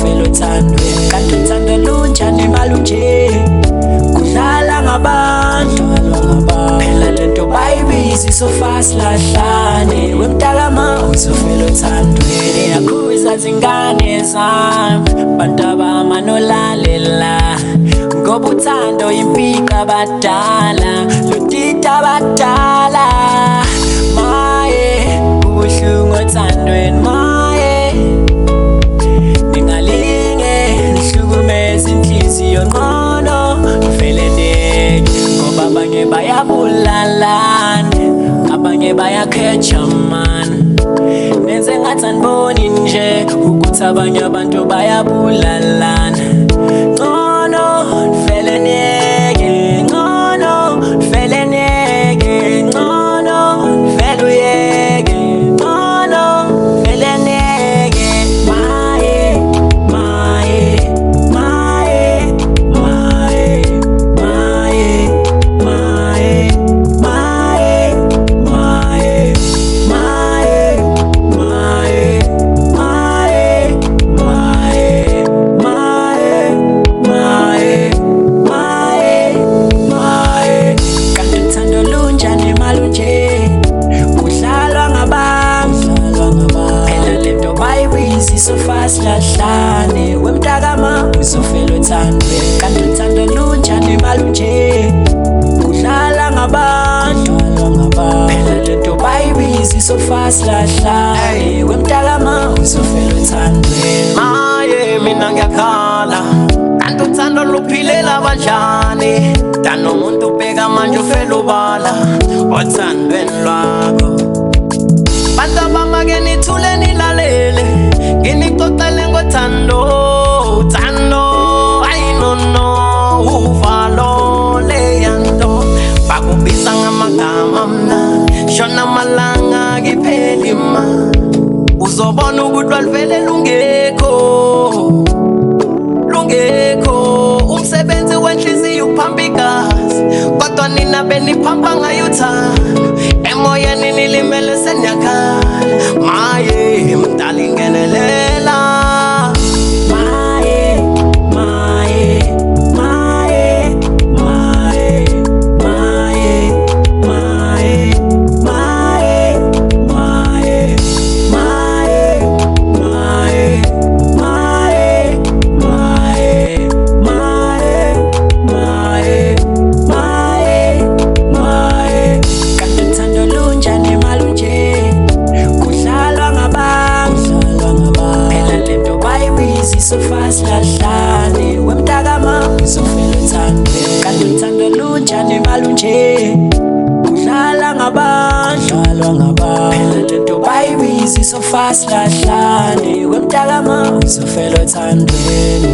uzofela uthandweni. Kanti uthando lunjani malunje, kudlala ngabantu. Phela lento bayibizi so fast lahlane, wemntakama uzofela uthandweni. Yakhuza zingane zami, bantu abamanolalela, ngoba uthando impika badala, lutita badala. Maye ubuhlungu othandweni, maye ningalinge nihlukumeze inhliziyo ngcono vele ndeke, ngoba abanye bayabulalana, abanye bayakhethamana. Nenze ngathi aniboni nje ukuthi abanye abantu bayabulalana. Ngcono vele niyeke, ngcono vele niyeke, ngcono vele uyeke, ngcono vele niyeke. Maye, maye, maye, maye, maye, maye, maye, maye, maye, maye, maye, maye, maye, maye. Kanti uthando lunjani malunje, kudlalwa ngabantu. Phela lento bayibizi so fast lahlane, wemntakama uzofela uthandweni. Kanti uthando lunjani malunje, kudlala ngabantu. Phela lento bayibizi so fast lahlane, wemntakama uzofela uthandweni. Maye mina ngiyakhala, kanti uthando luphilela banjani? Dano umuntu ubheka manje ufela ubala othandweni lwakho. Bantu abamake nithule nilalele, nginixoxele ngothando, uthando, I don't know, uvalo leyanto. Bakubiza ngamagama mna, shona malanga kipheli ma, uzobona ukuthi walivele lungekho, lungekho. Umsebenzi wenhliziyo uphampa igazi, kodwa nina beniphampa ngayo uthando, emoyeni nilimele seniyakhala. Maye mdala ingenelela. Maye, maye, maye, maye, maye, maye, maye, maye, maye, maye, maye, maye, maye, maye, maye. Kanti uthando lunjani malunje, kudlalwa ngabantu. Phela lento bayibizi so fast lahlane, wemntakama uzofela uthandweni. Kanti uthando lunjani malunje, kudlala ngabantu. Phela lento bayibizi so fast lahlane, wemntakama uzofela uthandweni.